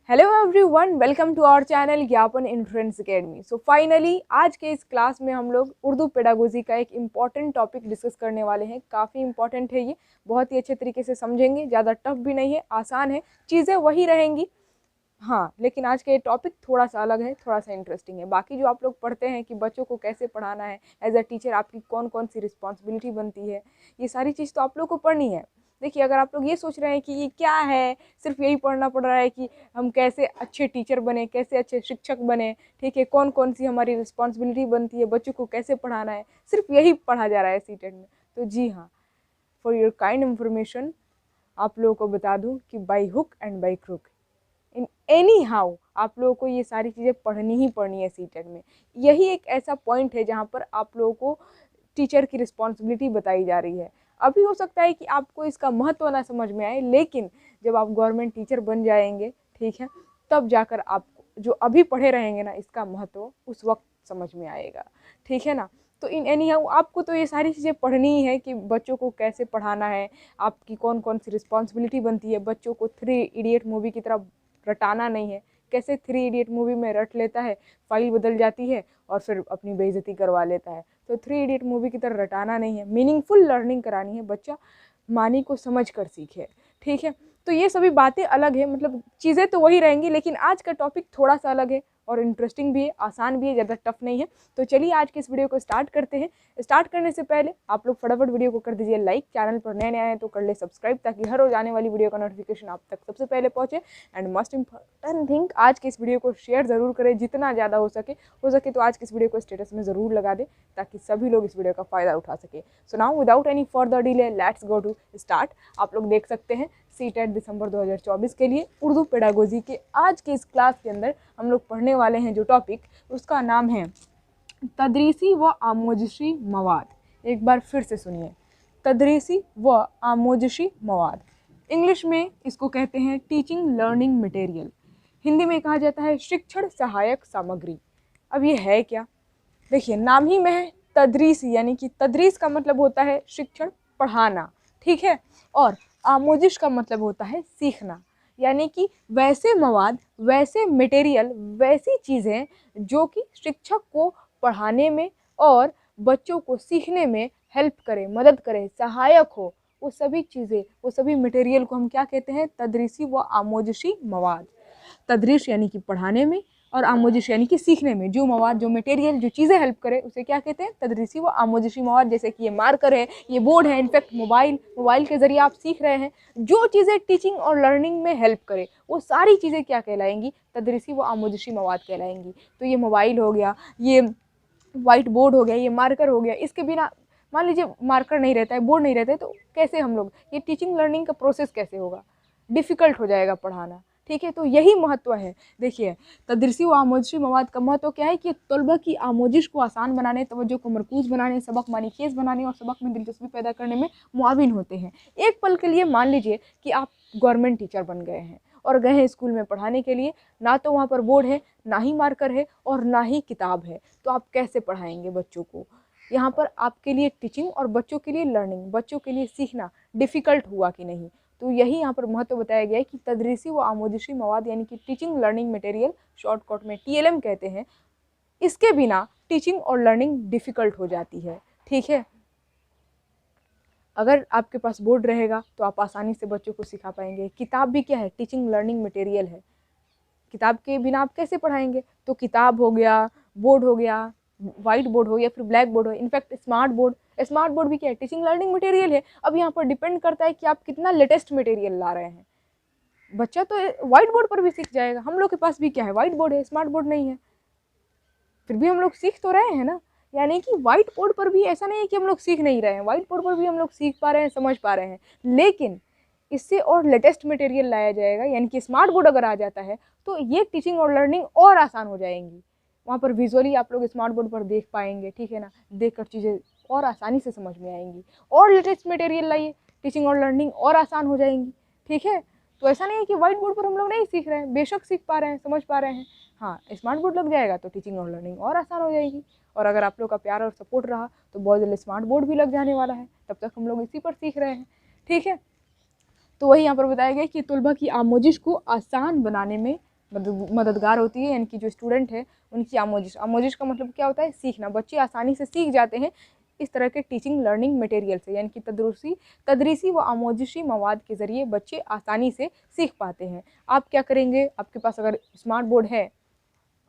Hello everyone, welcome to our channel Gyapan entrance academy. So finally आज के इस class में हम लोग उर्दू पेडागोजी का एक इम्पॉर्टेंट टॉपिक डिस्कस करने वाले हैं। काफ़ी इंपॉर्टेंट है ये, बहुत ही अच्छे तरीके से समझेंगे, ज़्यादा टफ भी नहीं है, आसान है, चीज़ें वही रहेंगी। हाँ, लेकिन आज का ये टॉपिक थोड़ा सा अलग है, थोड़ा सा इंटरेस्टिंग है। बाकी जो आप लोग पढ़ते हैं कि बच्चों को कैसे पढ़ाना है, एज अ टीचर आपकी कौन कौन सी रिस्पॉन्सिबिलिटी बनती है, ये सारी चीज़ तो आप लोग को पढ़नी है। देखिए, अगर आप लोग ये सोच रहे हैं कि ये क्या है, सिर्फ यही पढ़ना पड़ रहा है कि हम कैसे अच्छे टीचर बने, कैसे अच्छे शिक्षक बने, ठीक है, कौन कौन सी हमारी रिस्पॉन्सिबिलिटी बनती है, बच्चों को कैसे पढ़ाना है, सिर्फ यही पढ़ा जा रहा है सीटेट में, तो जी हाँ, फॉर योर काइंड इन्फॉर्मेशन आप लोगों को बता दूं कि by hook and by crook in anyhow आप लोगों को ये सारी चीज़ें पढ़नी ही पढ़नी है सीटेट में। यही एक ऐसा पॉइंट है जहाँ पर आप लोगों को टीचर की रिस्पॉन्सिबिलिटी बताई जा रही है। अभी हो सकता है कि आपको इसका महत्व ना समझ में आए, लेकिन जब आप गवर्नमेंट टीचर बन जाएंगे, ठीक है, तब जाकर आपको जो अभी पढ़े रहेंगे ना, इसका महत्व उस वक्त समझ में आएगा, ठीक है ना। तो इन एनी हाउ आपको तो ये सारी चीज़ें पढ़नी ही है कि बच्चों को कैसे पढ़ाना है, आपकी कौन कौन सी रिस्पॉन्सिबिलिटी बनती है। बच्चों को 3 इडियट मूवी की तरह रटाना नहीं है। कैसे 3 इडियट मूवी में रट लेता है, फाइल बदल जाती है और फिर अपनी बेइज्जती करवा लेता है। तो 3 इडियट मूवी की तरह रटाना नहीं है, मीनिंगफुल लर्निंग करानी है, बच्चा मानी को समझ कर सीखे, ठीक है। तो ये सभी बातें अलग है, मतलब चीज़ें तो वही रहेंगी, लेकिन आज का टॉपिक थोड़ा सा अलग है और इंटरेस्टिंग भी है, आसान भी है, ज़्यादा टफ नहीं है। तो चलिए आज के इस वीडियो को स्टार्ट करते हैं। स्टार्ट करने से पहले आप लोग फटाफट वीडियो को कर दीजिए लाइक, चैनल पर नए नए आए तो कर ले सब्सक्राइब, ताकि हर रोज आने वाली वीडियो का नोटिफिकेशन आप तक सबसे पहले पहुंचे। एंड मोस्ट इम्पॉर्टेंट थिंग, आज के इस वीडियो को शेयर ज़रूर करें, जितना ज़्यादा हो सके तो आज के इस वीडियो को स्टेटस में ज़रूर लगा दें, ताकि सभी लोग इस वीडियो का फ़ायदा उठा सके। So now without any further delay let's go to start. आप लोग देख सकते हैं सीटेट दिसंबर 2024 के लिए उर्दू पेडागोजी के आज के इस क्लास के अंदर हम लोग पढ़ने वाले हैं जो टॉपिक, उसका नाम है तदरीसी व आमोजशी मवाद। एक बार फिर से सुनिए, तदरीसी व आमोजशी मवाद। इंग्लिश में इसको कहते हैं टीचिंग लर्निंग मटेरियल, हिंदी में कहा जाता है शिक्षण सहायक सामग्री। अब ये है क्या? देखिए, नाम ही में है तदरीस, यानी कि तदरीस का मतलब होता है शिक्षण, पढ़ाना, ठीक है, और आमोजिश का मतलब होता है सीखना, यानी कि वैसे मवाद, वैसे मटेरियल, वैसी चीज़ें जो कि शिक्षक को पढ़ाने में और बच्चों को सीखने में हेल्प करे, मदद करे, सहायक हो, वो सभी चीज़ें, वो सभी मटेरियल को हम क्या कहते हैं? तदरीसी व आमोजिशी मवाद। तदरीस यानी कि पढ़ाने में, और आमोजिश यानी कि सीखने में जो मवाद, जो मटेरियल, जो चीज़ें हेल्प करे, उसे क्या कहते हैं? तदरीसी व आमोजिशी मवाद। जैसे कि ये मार्कर है, ये बोर्ड है, इनफैक्ट मोबाइल के ज़रिए आप सीख रहे हैं, जो चीज़ें टीचिंग और लर्निंग में हेल्प करे, वो सारी चीज़ें क्या कहलाएंगी? तदरीसी व आमोजिशी मवाद कहलाएंगी। तो ये मोबाइल हो गया, ये वाइट बोर्ड हो गया, ये मार्कर हो गया, इसके बिना मान लीजिए मार्कर नहीं रहता है, बोर्ड नहीं रहता है, तो कैसे हम लोग ये टीचिंग लर्निंग का प्रोसेस कैसे होगा? डिफ़िकल्ट हो जाएगा पढ़ाना, ठीक है। तो यही महत्व है। देखिए, तदरीसी व आमोजिशी मवाद का महत्व क्या है कि तलबा की आमोजिश को आसान बनाने, तवज्जो को मरकूज़ बनाने, सबक मानी खेज़ बनाने और सबक में दिलचस्पी पैदा करने में मुआविन होते हैं। एक पल के लिए मान लीजिए कि आप गवर्नमेंट टीचर बन गए हैं और गए हैं स्कूल में पढ़ाने के लिए, ना तो वहाँ पर बोर्ड है, ना ही मार्कर है और ना ही किताब है, तो आप कैसे पढ़ाएंगे बच्चों को? यहाँ पर आपके लिए टीचिंग और बच्चों के लिए लर्निंग, बच्चों के लिए सीखना डिफ़िकल्ट हुआ कि नहीं? तो यही यहाँ पर महत्व बताया गया है कि तदरीसी व आमोजिशी मवाद यानी कि टीचिंग लर्निंग मटेरियल, शॉर्टकट में TLM कहते हैं, इसके बिना टीचिंग और लर्निंग डिफ़िकल्ट हो जाती है, ठीक है। अगर आपके पास बोर्ड रहेगा तो आप आसानी से बच्चों को सिखा पाएंगे। किताब भी क्या है? टीचिंग लर्निंग मटेरियल है। किताब के बिना आप कैसे पढ़ाएंगे? तो किताब हो गया, बोर्ड हो गया, वाइट बोर्ड हो गया, फिर ब्लैक बोर्ड हो, इनफैक्ट स्मार्ट बोर्ड भी क्या है? टीचिंग लर्निंग मटेरियल है। अब यहाँ पर डिपेंड करता है कि आप कितना लेटेस्ट मटेरियल ला रहे हैं। बच्चा तो वाइट बोर्ड पर भी सीख जाएगा, हम लोग के पास भी क्या है? वाइट बोर्ड है, स्मार्ट बोर्ड नहीं है, फिर भी हम लोग सीख तो रहे हैं ना। यानी कि वाइट बोर्ड पर भी ऐसा नहीं है कि हम लोग सीख नहीं रहे हैं, वाइट बोर्ड पर भी हम लोग सीख पा रहे हैं, समझ पा रहे हैं, लेकिन इससे और लेटेस्ट मटेरियल लाया जाएगा, यानी कि स्मार्ट बोर्ड अगर आ जाता है तो ये टीचिंग और लर्निंग और आसान हो जाएंगी। वहाँ पर विजुअली आप लोग स्मार्ट बोर्ड पर देख पाएंगे, ठीक है ना, देख कर चीज़ें और आसानी से समझ में आएंगी। और लेटेस्ट मटेरियल लाइए, टीचिंग और लर्निंग और आसान हो जाएंगी, ठीक है। तो ऐसा नहीं है कि वाइट बोर्ड पर हम लोग नहीं सीख रहे हैं, बेशक सीख पा रहे हैं, समझ पा रहे हैं। हाँ, स्मार्ट बोर्ड लग जाएगा तो टीचिंग और लर्निंग और आसान हो जाएगी। और अगर आप लोग का प्यार और सपोर्ट रहा तो बहुत जल्दी स्मार्ट बोर्ड भी लग जाने वाला है, तब तक हम लोग इसी पर सीख रहे हैं, ठीक है। तो वही यहाँ पर बताया गया कि तलबा की आमोजिश को आसान बनाने में मददगार होती है, यानी कि जो स्टूडेंट है उनकी आमोजिश। आमोजिश का मतलब क्या होता है? सीखना। बच्चे आसानी से सीख जाते हैं इस तरह के टीचिंग लर्निंग मटेरियल से, यानी कि तदरीसी व आमोजिशी मवाद के ज़रिए बच्चे आसानी से सीख पाते हैं। आप क्या करेंगे, आपके पास अगर स्मार्ट बोर्ड है,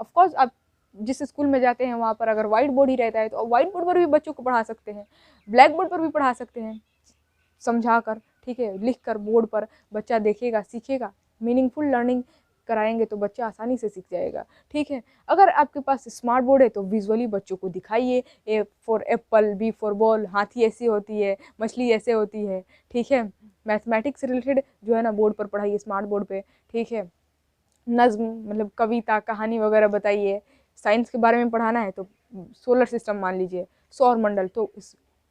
ऑफकोर्स आप जिस स्कूल में जाते हैं वहाँ पर अगर वाइट बोर्ड ही रहता है तो वाइट बोर्ड पर भी बच्चों को पढ़ा सकते हैं, ब्लैक बोर्ड पर भी पढ़ा सकते हैं, समझा कर, ठीक है, लिख कर बोर्ड पर बच्चा देखेगा, सीखेगा। मीनिंगफुल लर्निंग कराएंगे तो बच्चा आसानी से सीख जाएगा, ठीक है। अगर आपके पास स्मार्ट बोर्ड है तो विजुअली बच्चों को दिखाइए, A for apple, B for ball, हाथी ऐसी होती है, मछली ऐसे होती है, ठीक है। मैथमेटिक्स से रिलेटेड जो है ना बोर्ड पर पढ़ाइए, स्मार्ट बोर्ड पे, ठीक है। नज्म मतलब कविता, कहानी वगैरह बताइए। साइंस के बारे में पढ़ाना है तो सोलर सिस्टम मान लीजिए, सौर मंडल, तो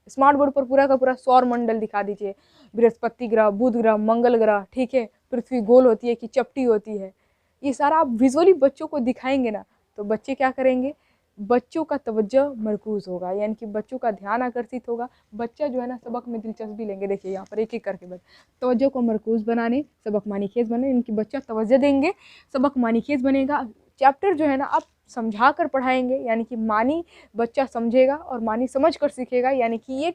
स्मार्ट बोर्ड पर पूरा का पूरा सौर मंडल दिखा दीजिए। बृहस्पति ग्रह, बुध ग्रह, मंगल ग्रह, ठीक है, पृथ्वी गोल होती है कि चपटी होती है, ये सारा आप विजुअली बच्चों को दिखाएंगे ना तो बच्चे क्या करेंगे, बच्चों का तवज्जो मरकूज होगा, यानी कि बच्चों का ध्यान आकर्षित होगा। बच्चा जो है ना सबक में दिलचस्पी लेंगे। देखिए यहाँ पर एक एक करके बस तवज्जो को मरकूज बनाने, सबक मानीखेज बने, इनकी बच्चा तवज्जो देंगे, सबक मानीखेज बनेगा। चैप्टर जो है ना आप समझा कर पढ़ाएंगे, यानी कि मानी बच्चा समझेगा और मानी समझ कर सीखेगा, यानी कि ये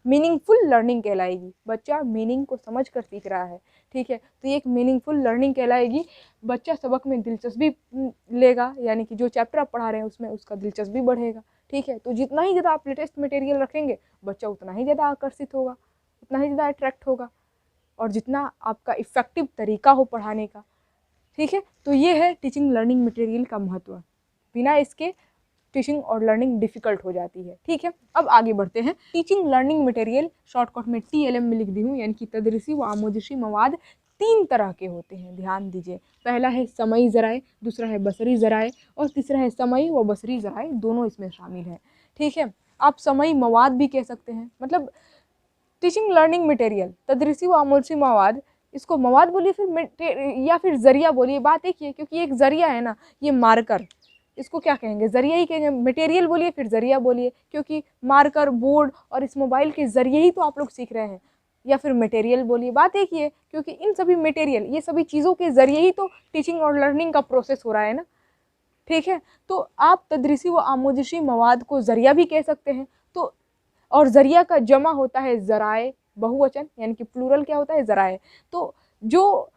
मीनिंगफुल लर्निंग कहलाएगी। बच्चा मीनिंग को समझ कर सीख रहा है, ठीक है, तो ये एक मीनिंगफुल लर्निंग कहलाएगी। बच्चा सबक में दिलचस्पी लेगा, यानी कि जो चैप्टर आप पढ़ा रहे हैं उसमें उसका दिलचस्पी बढ़ेगा, ठीक है। तो जितना ही ज़्यादा आप लेटेस्ट मटेरियल रखेंगे बच्चा उतना ही ज़्यादा आकर्षित होगा, उतना ही ज़्यादा अट्रैक्ट होगा, और जितना आपका इफ़ेक्टिव तरीका हो पढ़ाने का, ठीक है। तो ये है टीचिंग लर्निंग मटेरियल का महत्व। बिना इसके टीचिंग और लर्निंग डिफ़िकल्ट हो जाती है, ठीक है। अब आगे बढ़ते हैं। टीचिंग लर्निंग मटेरियल शॉर्टकट में TLM में लिख दी हूँ, यानी कि तदरीसी व आमोजिशी मवाद 3 तरह के होते हैं, ध्यान दीजिए। पहला है समई ज़राए, दूसरा है बसरी ज़राए, और तीसरा है समई व बसरी ज़राए, दोनों इसमें शामिल हैं, ठीक है। आप समई मवाद भी कह सकते हैं, मतलब टीचिंग लर्निंग मटेरियल, तदरीसी व आमोजिशी मवाद, इसको मवाद बोलिए फिर या फिर ज़रिया बोलिए, बात एक ही है, क्योंकि एक ज़रिया है ना, ये मार्कर, इसको क्या कहेंगे, ज़रिया ही कहेंगे। मटेरियल बोलिए फिर ज़रिया बोलिए, क्योंकि मार्कर, बोर्ड और इस मोबाइल के ज़रिए ही तो आप लोग सीख रहे हैं, या फिर मटेरियल बोलिए, बात एक ही है, क्योंकि इन सभी मटेरियल, ये सभी चीज़ों के ज़रिए ही तो टीचिंग और लर्निंग का प्रोसेस हो रहा है ना, ठीक है। तो आप तदरीसी व आमोजिशी मवाद को ज़रिया भी कह सकते हैं। तो और ज़रिया का जमा होता है ज़राए, बहुवचन, यानी कि प्लूरल क्या होता है, ज़राए। तो जो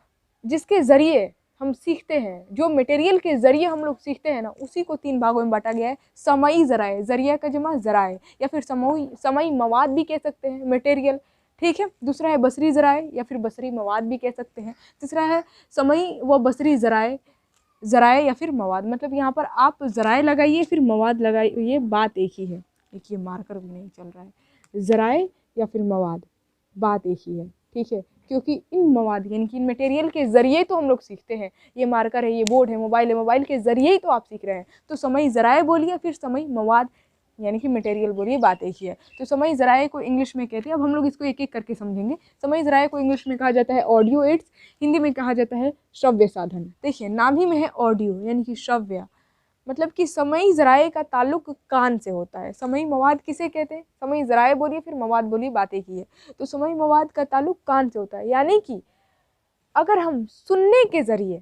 जिसके ज़रिए हम सीखते हैं, जो मटेरियल के ज़रिए हम लोग सीखते हैं ना, उसी को 3 भागों में बांटा गया है। समई ज़राए, ज़रिया का जमा ज़राए, या फिर समई मवाद भी कह सकते हैं, मटेरियल, ठीक है। दूसरा है बसरी ज़राए, या फिर बसरी मवाद भी कह सकते हैं। तीसरा है समई व बसरी ज़राए, ज़राए या फिर मवाद, मतलब यहाँ पर आप ज़राए लगाइए फिर मवाद लगाइए, ये बात एक ही है। देखिए मार्कर भी नहीं चल रहा है, ज़राए या फिर मवाद, बात एक ही है, ठीक है। क्योंकि इन मवाद यानी कि इन मटेरियल के ज़रिए तो हम लोग सीखते हैं। ये मार्कर है, ये बोर्ड है, मोबाइल के ज़रिए ही तो आप सीख रहे हैं। तो समई ज़राए बोलिए, फिर समई मवाद यानी कि मटेरियल बोलिए, बात एक ही है। तो समई ज़राए को इंग्लिश में कहते हैं, अब हम लोग इसको एक एक करके समझेंगे। समई ज़राए को इंग्लिश में कहा जाता है ऑडियो एड्स, हिंदी में कहा जाता है श्रव्य साधन। देखिए नाम ही में है ऑडियो यानी कि श्रव्य, मतलब कि समई ज़राए का ताल्लुक कान से होता है। समई मवाद किसे कहते हैं, समई ज़राए बोलिए फिर मवाद बोलिए, बात एक ही है। तो समई मवाद का ताल्लुक कान से होता है, यानी कि अगर हम सुनने के ज़रिए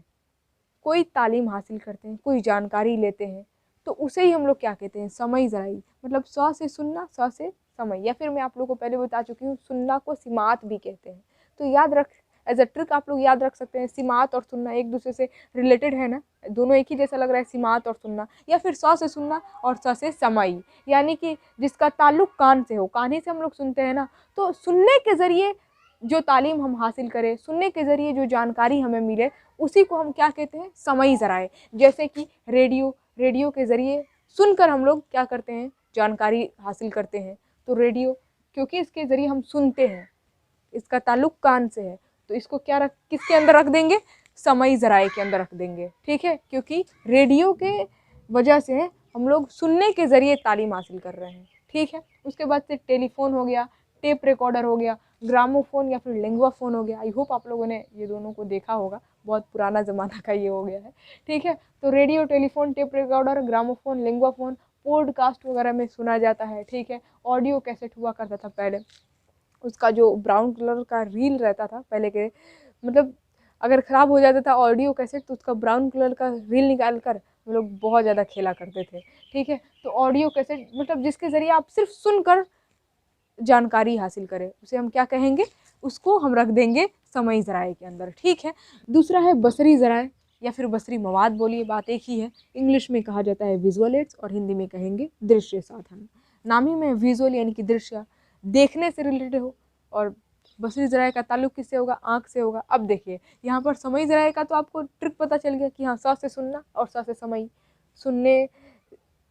कोई तालीम हासिल करते हैं, कोई जानकारी लेते हैं, तो उसे ही हम लोग क्या कहते हैं, समई ज़राई, मतलब स से सुनना, स से समय, या फिर मैं आप लोगों को पहले बता चुकी हूँ सुनना को सिमात भी कहते हैं। तो याद रख, एज अ ट्रिक आप लोग याद रख सकते हैं, सिमात और सुनना एक दूसरे से रिलेटेड है ना, दोनों एक ही जैसा लग रहा है, सिमात और सुनना, या फिर स से सुनना और स से समई, यानी कि जिसका ताल्लुक कान से हो, कान ही से हम लोग सुनते हैं ना। तो सुनने के ज़रिए जो तालीम हम हासिल करें, सुनने के ज़रिए जो जानकारी हमें मिले, उसी को हम क्या कहते हैं, समई ज़राए। जैसे कि रेडियो के ज़रिए सुनकर हम लोग क्या करते हैं, जानकारी हासिल करते हैं। तो रेडियो, क्योंकि इसके ज़रिए हम सुनते हैं, इसका ताल्लुक कान से है, तो इसको किसके अंदर रख देंगे, समई ज़राए के अंदर रख देंगे, ठीक है। क्योंकि रेडियो के वजह से हम लोग सुनने के ज़रिए तालीम हासिल कर रहे हैं, ठीक है। उसके बाद से टेलीफोन हो गया, टेप रिकॉर्डर हो गया, ग्रामोफोन या फिर लिंगवा फ़ोन हो गया। आई होप आप लोगों ने ये दोनों को देखा होगा, बहुत पुराना ज़माना का ये हो गया है, ठीक है। तो radio, telephone, tape recorder, gramophone, lingua phone, podcast वगैरह में सुना जाता है, ठीक है। ऑडियो कैसेट हुआ करता था पहले, उसका जो ब्राउन कलर का रील रहता था पहले के, मतलब अगर ख़राब हो जाता था ऑडियो कैसेट तो उसका ब्राउन कलर का रील निकाल कर हम लोग बहुत ज़्यादा खेला करते थे। ठीक है, तो ऑडियो कैसेट मतलब जिसके ज़रिए आप सिर्फ सुनकर जानकारी हासिल करें, उसे हम क्या कहेंगे, उसको हम रख देंगे समई ज़राए के अंदर। ठीक है, दूसरा है बसरी ज़राए या फिर बसरी मवाद, बोलिए बात एक ही है। इंग्लिश में कहा जाता है विजुअल एड्स और हिंदी में कहेंगे दृश्य साधन। नाम ही में विजुअल यानी कि दृश्य, देखने से रिलेटेड हो, और बसरी ज़राए का ताल्लुक किससे होगा, आँख से होगा। अब देखिए यहाँ पर समई ज़राए का तो आपको ट्रिक पता चल गया कि हाँ, स से सुनना और स से समई, सुनने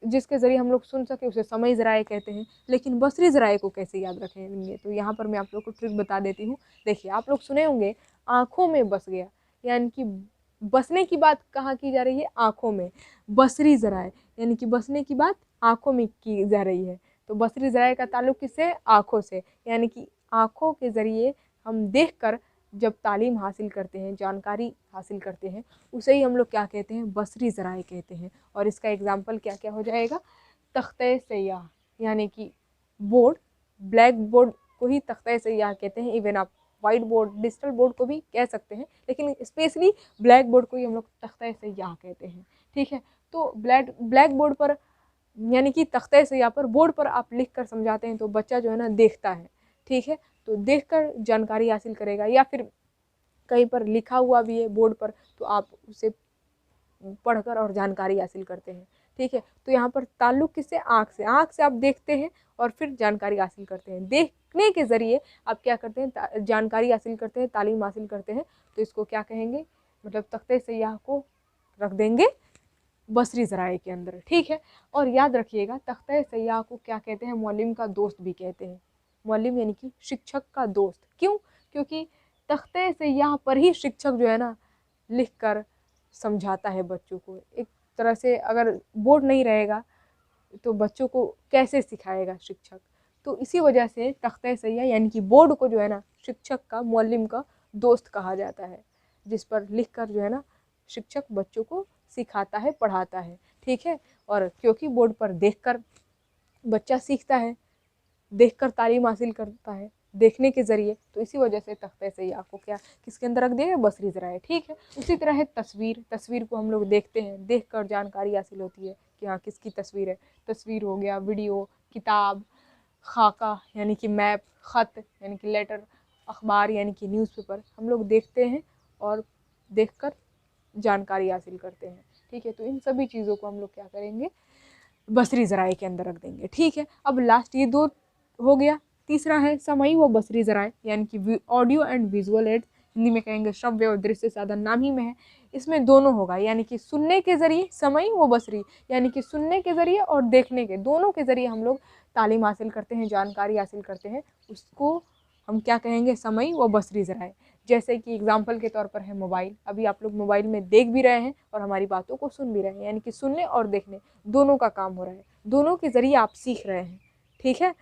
जिसके ज़रिए हम लोग सुन सके उसे समई ज़राए कहते हैं। लेकिन बसरी ज़राए को कैसे याद रखेंगे, तो यहाँ पर मैं आप लोग को ट्रिक बता देती हूँ। देखिए आप लोग सुने होंगे आँखों में बस गया, यानी कि बसने की बात कहाँ की जा रही है, आँखों में। बसरी ज़राए यानी कि बसने की बात आँखों में की जा रही है। तो बसरी ज़राए का ताल्लुक किससे, आँखों से, यानी कि आँखों के ज़रिए हम देखकर जब तालीम हासिल करते हैं, जानकारी हासिल करते हैं, उसे ही हम लोग क्या कहते हैं, बसरी ज़राए कहते हैं। और इसका एग्जाम्पल क्या क्या हो जाएगा, तख्ते सयाह यानी कि बोर्ड, ब्लैक बोर्ड को ही तख्ते सयाह कहते हैं। इवन आप वाइट बोर्ड, डिजिटल बोर्ड को भी कह सकते हैं, लेकिन स्पेशली ब्लैक बोर्ड को ही हम लोग तख्ते सयाह कहते हैं। ठीक है, तो ब्लैक बोर्ड पर यानी कि तख्ते सयाह पर, बोर्ड पर आप लिख कर समझाते हैं तो बच्चा जो है ना देखता है। ठीक है, तो देखकर जानकारी हासिल करेगा, या फिर कहीं पर लिखा हुआ भी है बोर्ड पर तो आप उसे पढ़कर और जानकारी हासिल करते हैं। ठीक है, तो यहाँ पर ताल्लुक किससे, आँख से। आँख से आप देखते हैं और फिर जानकारी हासिल करते हैं। देखने के ज़रिए आप क्या करते हैं, जानकारी हासिल करते हैं, तालीम हासिल करते हैं। तो इसको क्या कहेंगे, मतलब तख्ते सयाह को रख देंगे बसरी ज़राए के अंदर। ठीक है, और याद रखिएगा तख्ते सयाह को क्या कहते हैं, मौलिम का दोस्त भी कहते हैं। मौलिम यानी कि शिक्षक का दोस्त। क्यों, क्योंकि तख्ते सयाह पर ही शिक्षक जो है ना लिख कर समझाता है बच्चों को। एक तरह से अगर बोर्ड नहीं रहेगा तो बच्चों को कैसे सिखाएगा शिक्षक। तो इसी वजह से तख्ते सयाह यानी कि बोर्ड को जो है ना शिक्षक का, मौलिम का दोस्त कहा जाता है, जिस पर लिख कर जो है ना शिक्षक बच्चों को सिखाता है, पढ़ाता है। ठीक है, और क्योंकि बोर्ड पर देखकर बच्चा सीखता है, देखकर तालीम हासिल करता है देखने के ज़रिए, तो इसी वजह से तख्ते सयाह को क्या किसके अंदर रख देंगे, बसरी ज़राए। ठीक है, उसी तरह है तस्वीर। तस्वीर को हम लोग देखते हैं, देखकर जानकारी हासिल होती है कि हाँ किसकी तस्वीर है। तस्वीर हो गया वीडियो, किताब, खाका यानी कि मैप, ख़त यानी कि लेटर, अखबार यानी कि न्यूज़पेपर, हम लोग देखते हैं और देखकर जानकारी हासिल करते हैं। ठीक है, तो इन सभी चीज़ों को हम लोग क्या करेंगे, बसरी ज़राए के अंदर रख देंगे। ठीक है, अब लास्ट ये दो हो गया। तीसरा है समई व बसरी ज़राए यानी कि audio and visual aids, Hindi में कहेंगे श्रव्य और दृश्य साधन, नाम ही में है। इसमें दोनों होगा, यानी कि सुनने के ज़रिए समई व बसरी, यानी कि सुनने के ज़रिए और देखने के, दोनों के ज़रिए हम लोग तालीम हासिल करते हैं, जानकारी हासिल करते हैं। उसको हम क्या कहेंगे, समई व बसरी ज़राए। जैसे कि एग्जाम्पल के तौर पर है मोबाइल। अभी आप लोग मोबाइल में देख भी रहे हैं और हमारी बातों को सुन भी रहे हैं, यानी कि सुनने और देखने दोनों का काम हो रहा है, दोनों के ज़रिए आप सीख रहे हैं। ठीक है,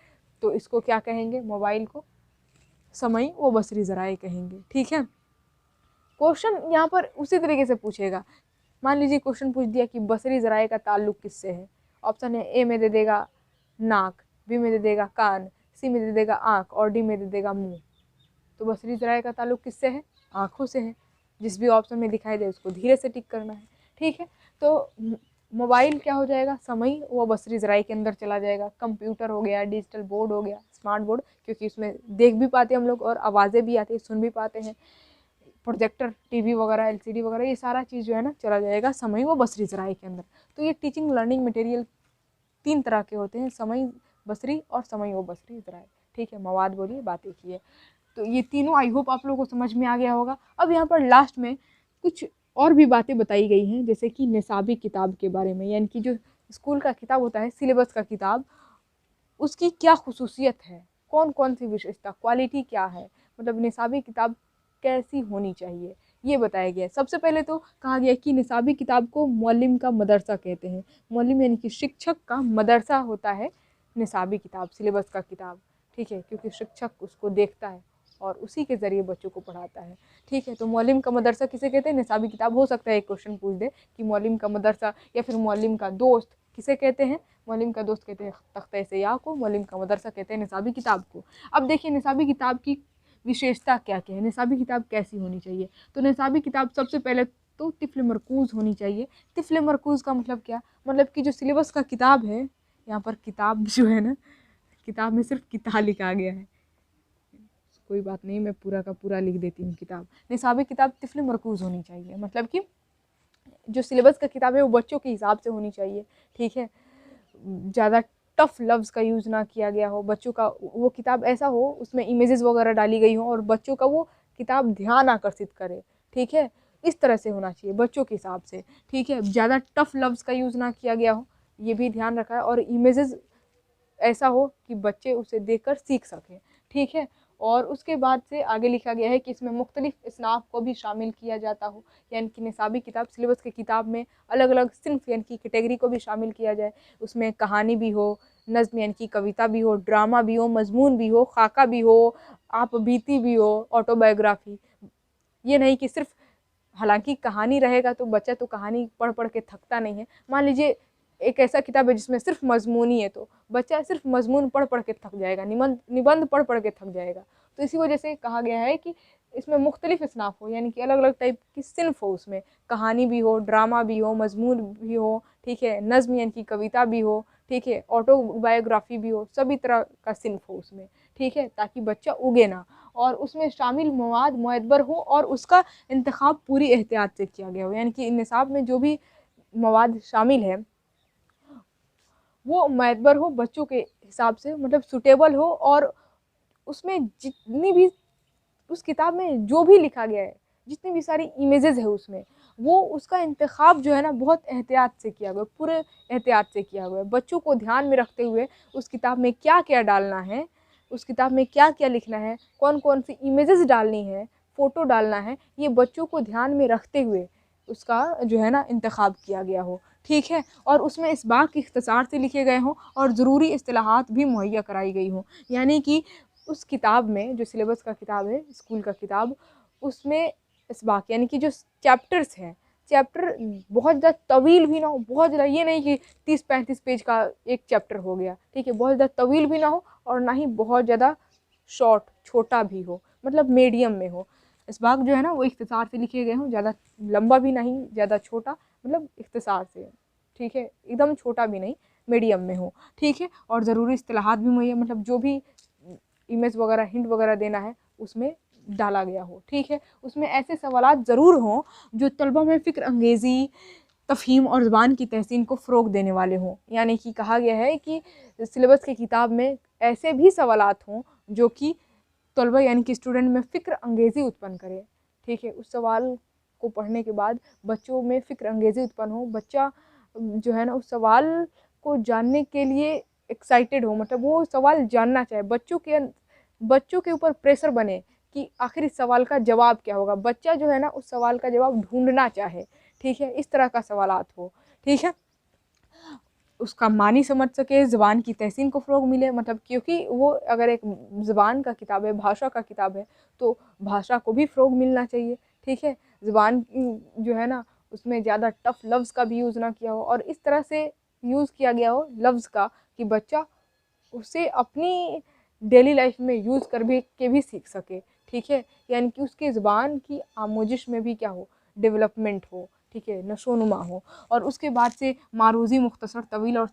तो इसको क्या कहेंगे, मोबाइल को समई व बसरी ज़राए कहेंगे। ठीक है, क्वेश्चन यहाँ पर उसी तरीके से पूछेगा। मान लीजिए क्वेश्चन पूछ दिया कि बसरी ज़राए का ताल्लुक किससे है। ऑप्शन है, ए में दे देगा नाक, बी में दे देगा कान, सी में दे देगा आँख और डी में दे देगा मुँह। तो बसरी ज़राए का ताल्लुक किससे है, आँखों से है। जिस भी ऑप्शन में दिखाई दे उसको धीरे से टिक करना है। ठीक है, तो मोबाइल क्या हो जाएगा, समई व बसरी ज़राए के अंदर चला जाएगा। कंप्यूटर हो गया, डिजिटल बोर्ड हो गया, स्मार्ट बोर्ड, क्योंकि उसमें देख भी पाते हैं हम लोग और आवाज़ें भी आती है, सुन भी पाते हैं। प्रोजेक्टर, टीवी वगैरह, एलसीडी वगैरह, ये सारा चीज़ जो है ना चला जाएगा समई व बसरी ज़राए के अंदर। तो ये टीचिंग लर्निंग मटेरियल 3 तरह के होते हैं, समई बसरी और समई व बसरी ज़राए। ठीक है, मवाद बोलिए बात एक ही है। तो ये तीनों आई होप आप लोगों को समझ में आ गया होगा। अब यहाँ पर लास्ट में कुछ और भी बातें बताई गई हैं, जैसे कि निसाबी किताब के बारे में, यानी कि जो स्कूल का किताब होता है, सिलेबस का किताब, उसकी क्या खुसूसियत है, कौन कौन सी विशेषता, क्वालिटी क्या है, मतलब निसाबी किताब कैसी होनी चाहिए, ये बताया गया है। सबसे पहले तो कहा गया कि निसाबी किताब को मौलिम का मदरसा कहते हैं। मौलिम यानी कि शिक्षक का मदरसा होता है निसाबी किताब, सिलेबस का किताब। ठीक है, क्योंकि शिक्षक उसको देखता है और उसी के ज़रिए बच्चों को पढ़ाता है। ठीक है, तो मौलिम का मदरसा किसे कहते हैं, निसाबी किताब। हो सकता है एक क्वेश्चन पूछ दे कि मौलिम का मदरसा या फिर मौलिम का दोस्त किसे कहते हैं। मौलिम का दोस्त कहते हैं तख्ते सयाह को, मौलिम का मदरसा कहते हैं निसाबी किताब को। अब देखिए निसाबी किताब की विशेषता क्या क्या है, निसाबी किताब कैसी होनी चाहिए। तो निसाबी किताब सबसे पहले तो तिफ़्ल मरकूज़ होनी चाहिए। तिफ़्ल मरकूज़ का मतलब क्या, मतलब कि जो सिलेबस का किताब है, यहाँ पर किताब जो है ना, किताब में सिर्फ किताब लिखा गया है, कोई बात नहीं, मैं पूरा का पूरा लिख देती हूँ किताब। निसाबी किताब तिफ़्ल मरकूज़ होनी चाहिए, मतलब कि जो सिलेबस का किताब है वो बच्चों के हिसाब से होनी चाहिए, ठीक है। ज़्यादा टफ लफ्ज़ का यूज़ ना किया गया हो, बच्चों का वो किताब ऐसा हो उसमें इमेजेस वगैरह डाली गई हो और बच्चों का वो किताब ध्यान आकर्षित करे, ठीक है। इस तरह से होना चाहिए बच्चों के हिसाब से, ठीक है। ज़्यादा टफ लफ्ज़ का यूज़ ना किया गया हो, ये भी ध्यान रखा है, और इमेजेस ऐसा हो कि बच्चे उसे देखकर सीख सकें, ठीक है। और उसके बाद से आगे लिखा गया है कि इसमें मुख्तलिफ इसनाफ को भी शामिल किया जाता हो, यानी कि निसाबी किताब सिलेबस की किताब में अलग अलग सिन्फ यानी कि कैटेगरी को भी शामिल किया जाए। उसमें कहानी भी हो, नज़्म यानी कि कविता भी हो, ड्रामा भी हो, मजमून भी हो, खाका भी हो, आप बीती भी हो, ऑटोबायोग्राफी। ये नहीं कि सिर्फ, हालांकि कहानी रहेगा तो बच्चा तो कहानी पढ़ पढ़ के थकता नहीं है। मान लीजिए एक ऐसा किताब है जिसमें सिर्फ मजमून ही है, तो बच्चा सिर्फ मजमून पढ़ पढ़ के थक जाएगा, निबंध पढ़ पढ़ के थक जाएगा। तो इसी वजह से कहा गया है कि इसमें मुख्तलिफ इसनाफ हो, यानी कि अलग अलग टाइप की सिन्फ हो, उसमें कहानी भी हो, ड्रामा भी हो, मजमून भी हो, ठीक है, नज़्म यानी कि कविता भी हो, ठीक है, ऑटोबायोग्राफी भी हो, सभी तरह का सिन्फ हो उसमें, ठीक है, ताकि बच्चा उगे ना। और उसमें शामिल मवाद मुअत्बर हो और उसका इंतखाब पूरी एहतियात से किया गया हो, यानी कि निसाब में जो भी मवाद शामिल है वो मुअत्बर हो, बच्चों के हिसाब से मतलब सूटेबल हो, और उसमें जितनी भी उस किताब में जो भी लिखा गया है, जितनी भी सारी इमेजेस है उसमें, वो उसका इंतखाब जो है ना बहुत एहतियात से किया गया, पूरे एहतियात से किया गया। बच्चों को ध्यान में रखते हुए उस किताब में क्या क्या डालना है, उस किताब में क्या क्या लिखना है, कौन कौन सी इमेजेस डालनी है, फ़ोटो डालना है, ये बच्चों को ध्यान में रखते हुए उसका जो है ना इंतखाब किया गया हो, ठीक है। और उसमें इस बात के इख्तिसार से लिखे गए हों और ज़रूरी इस्तिलाहात भी मुहैया कराई गई हों, यानी कि उस किताब में जो सिलेबस का किताब है, स्कूल का किताब, उसमें इस बात यानी कि जो चैप्टर्स हैं, चैप्टर बहुत ज़्यादा तवील भी ना हो, बहुत ज़्यादा ये नहीं कि 30-35 पेज का एक चैप्टर हो गया, ठीक है, बहुत ज़्यादा तवील भी ना हो और ना ही बहुत ज़्यादा शॉर्ट छोटा भी हो, मतलब मीडियम में हो। इस बात जो है ना वो इख्तिसार से लिखे गए हों, ज़्यादा लंबा भी नहीं, ज़्यादा छोटा, मतलब इख्तिसार से, ठीक है, एकदम छोटा भी नहीं, मीडियम में हो, ठीक है। और ज़रूरी इस्तिलाहात भी मुहैया, मतलब जो भी इमेज वगैरह हिंट वगैरह देना है उसमें डाला गया हो, ठीक है। उसमें ऐसे सवालात ज़रूर हों जो तलबा में फ़िक्र अंगेज़ी, तफ़हीम और ज़बान की तहसीन को फ़रोग़ देने वाले हों, यानी कि कहा गया है कि सिलेबस की किताब में ऐसे भी सवालात हों जो कि तलबा यानी कि स्टूडेंट में फ़िक्र अंगेज़ी उत्पन्न करे, ठीक है। उस सवाल को पढ़ने के बाद बच्चों में फ़िक्र अंगेज़ी उत्पन्न हो, बच्चा जो है ना उस सवाल को जानने के लिए एक्साइटेड हो, मतलब वो सवाल जानना चाहे, बच्चों के ऊपर प्रेशर बने कि आखिर इस सवाल का जवाब क्या होगा, बच्चा जो है ना उस सवाल का जवाब ढूंढना चाहे, ठीक है, इस तरह का सवालात हो, ठीक है। उसका मानी समझ सके, ज़बान की तहसीन को फ़रोग़ मिले, मतलब क्योंकि वो अगर एक ज़बान का किताब है, भाषा का किताब है, तो भाषा को भी फ़रोग़ मिलना चाहिए, ठीक है। ज़बान जो है ना उसमें ज़्यादा टफ लफ्ज़ का भी यूज़ ना किया हो और इस तरह से यूज़ किया गया हो लफ्ज़ का कि बच्चा उसे अपनी डेली लाइफ में यूज़ कर भी सीख सके, ठीक है, यानी कि उसके ज़बान की आमोजिश में भी क्या हो, डेवलपमेंट हो, ठीक है, नशोनुमा हो। और उसके बाद से मारूज़ी, मुख्तसर, तवील और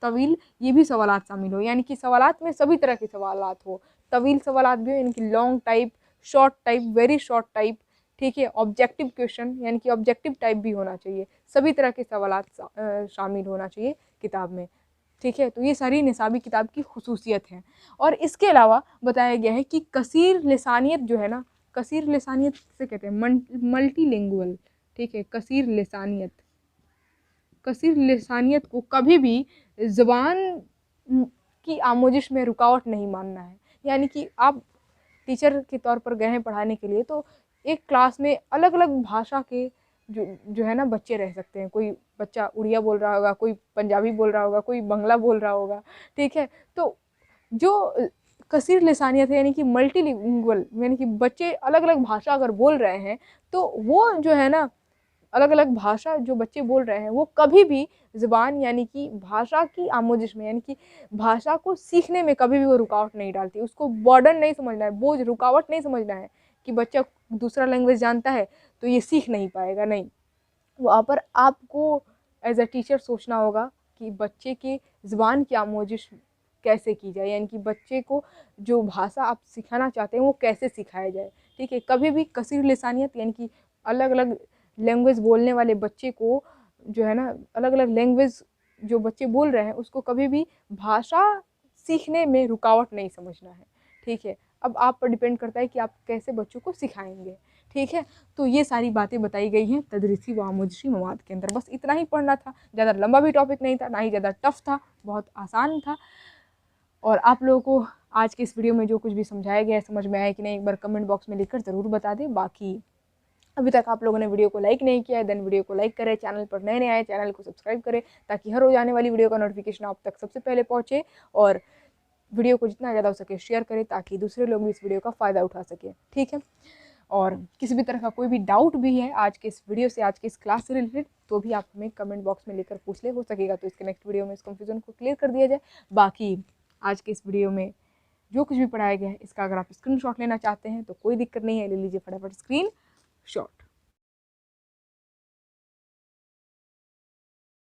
तवील ये भी सवालात शामिल हो, यानी कि सवालात में सभी तरह के सवालात हो, तवील सवालात भी हो, यानी कि long type, short type, very short type, ठीक है, ऑब्जेक्टिव क्वेश्चन यानी कि ऑब्जेक्टिव टाइप भी होना चाहिए, सभी तरह के सवालात शामिल होना चाहिए किताब में, ठीक है। तो ये सारी निसाबी किताब की खुसूसियत है। और इसके अलावा बताया गया है कि कसीर लिसानियत जो है ना, कसीर लिसानियत से कहते हैं मल्टीलिंगुअल, ठीक है, कसीर लिसानियत को कभी भी ज़बान की आमोजिश में रुकावट नहीं मानना है, यानी कि आप टीचर के तौर पर गए हैं पढ़ाने के लिए, तो एक क्लास में अलग अलग भाषा के जो है ना बच्चे रह सकते हैं, कोई बच्चा उड़िया बोल रहा होगा, कोई पंजाबी बोल रहा होगा, कोई बंगला बोल रहा होगा, ठीक है। तो जो कसीर लिसानियत है यानी कि मल्टीलिंगुअल, यानी कि बच्चे अलग अलग भाषा अगर बोल रहे हैं तो वो जो है ना अलग अलग भाषा जो बच्चे बोल रहे हैं वो कभी भी ज़ुबान यानी कि भाषा की आमोजिश में यानी कि भाषा को सीखने में कभी भी वो रुकावट नहीं डालती। उसको बर्डन नहीं समझना है, बोझ, रुकावट नहीं समझना है कि बच्चा दूसरा लैंग्वेज जानता है तो ये सीख नहीं पाएगा, नहीं। वहाँ पर आपको एज अ टीचर सोचना होगा कि बच्चे की ज़ुबान की आमोजिश कैसे की जाए, यानी कि बच्चे को जो भाषा आप सिखाना चाहते हैं वो कैसे सिखाया जाए। ठीक है, कभी भी कसीर लिसानियत यानी कि अलग अलग लैंग्वेज बोलने वाले बच्चे को जो है ना, अलग अलग लैंग्वेज जो बच्चे बोल रहे हैं उसको कभी भी भाषा सीखने में रुकावट नहीं समझना है। ठीक है, अब आप पर डिपेंड करता है कि आप कैसे बच्चों को सिखाएंगे। ठीक है, तो ये सारी बातें बताई गई हैं तदरीसी व आमोजशी मवाद के अंदर। बस इतना ही पढ़ना था, ज़्यादा लंबा भी टॉपिक नहीं था, ना ही ज़्यादा टफ था, बहुत आसान था। और आप लोगों को आज के इस वीडियो में जो कुछ भी समझाया गया है समझ में आया कि नहीं, एक बार कमेंट बॉक्स में लिखकर ज़रूर बता दें। बाकी अभी तक आप लोगों ने वीडियो को लाइक नहीं किया है देन वीडियो को लाइक करें, चैनल पर नए नए आए चैनल को सब्सक्राइब करें ताकि हर रोज आने वाली वीडियो का नोटिफिकेशन आप तक सबसे पहले पहुँचे। और वीडियो को जितना ज़्यादा हो सके शेयर करें ताकि दूसरे लोग भी इस वीडियो का फ़ायदा उठा सकें। ठीक है, और किसी भी तरह का कोई भी डाउट भी है आज के इस वीडियो से, आज के इस क्लास से रिलेटेड, तो भी आप हमें कमेंट बॉक्स में लेकर पूछ ले, हो सकेगा तो इसके नेक्स्ट वीडियो में इस कन्फ्यूज़न को क्लियर कर दिया जाए। बाकी आज के इस वीडियो में जो कुछ भी पढ़ाया गया है इसका अगर आप स्क्रीनशॉट लेना चाहते हैं तो कोई दिक्कत नहीं है, ले लीजिए फटाफट स्क्रीनशॉट।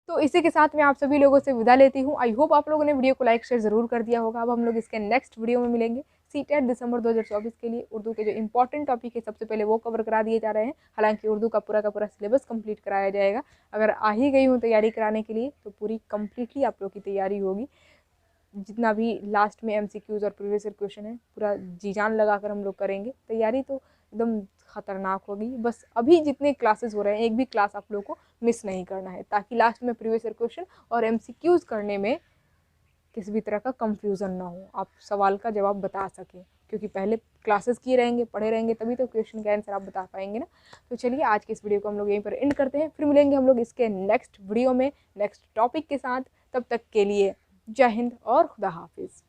तो इसी के साथ मैं आप सभी लोगों से विदा लेती हूँ। आई होप आप लोगों ने वीडियो को लाइक शेयर ज़रूर कर दिया होगा। अब हम लोग इसके नेक्स्ट वीडियो में मिलेंगे। सीटेट दिसंबर 2024 के लिए उर्दू के जो इंपॉर्टेंट टॉपिक है सबसे पहले वो कवर करा दिए जा रहे हैं। हालांकि उर्दू का पूरा सिलेबस कंप्लीट कराया जाएगा। अगर आ ही गई हूँ तैयारी कराने के लिए तो पूरी कंप्लीटली आप लोग की तैयारी होगी। जितना भी लास्ट में MCQs और प्रीवियस ईयर क्वेश्चन है पूरा जी जान लगा कर हम लोग करेंगे। तैयारी तो एकदम ख़तरनाक होगी। बस अभी जितने क्लासेस हो रहे हैं एक भी क्लास आप लोग को मिस नहीं करना है ताकि लास्ट में प्रीवियस ईयर क्वेश्चन और MCQs करने में किसी भी तरह का कंफ्यूजन ना हो, आप सवाल का जवाब बता सकें। क्योंकि पहले क्लासेस किए रहेंगे, पढ़े रहेंगे, तभी तो क्वेश्चन का आंसर आप बता पाएंगे ना। तो चलिए आज के इस वीडियो को हम लोग यहीं पर एंड करते हैं। फिर मिलेंगे हम लोग इसके नेक्स्ट वीडियो में नेक्स्ट टॉपिक के साथ। तब तक के लिए जय हिंद और खुदा हाफिज़।